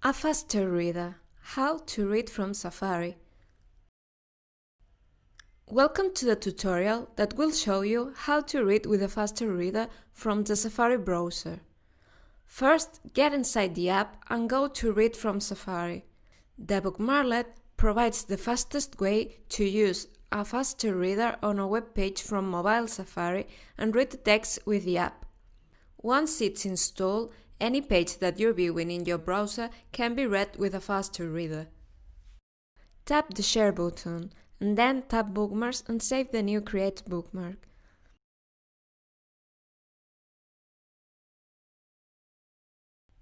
A faster reader. How to read from Safari. Welcome to the tutorial that will show you how to read with a faster reader from the Safari browser. First, get inside the app and go to Read from Safari. The bookmarklet provides the fastest way to use a faster reader on a web page from mobile Safari and read the text with the app. Once it's installed, any page that you're viewing in your browser can be read with a faster reader. Tap the Share button and then tap Bookmarks and save the new Create bookmark.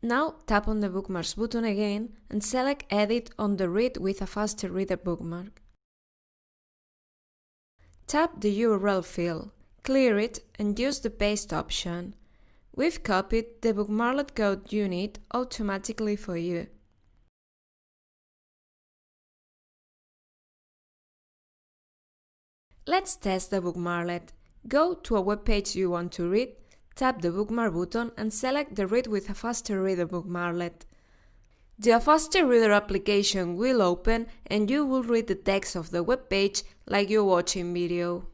Now tap on the Bookmarks button again and select Edit on the Read with a faster reader bookmark. Tap the URL field, clear it and use the Paste option. We've copied the bookmarklet code you need automatically for you. Let's test the bookmarklet. Go to a web page you want to read, tap the bookmark button and select the Read with a faster reader bookmarklet. The faster reader application will open and you will read the text of the web page like you're watching video.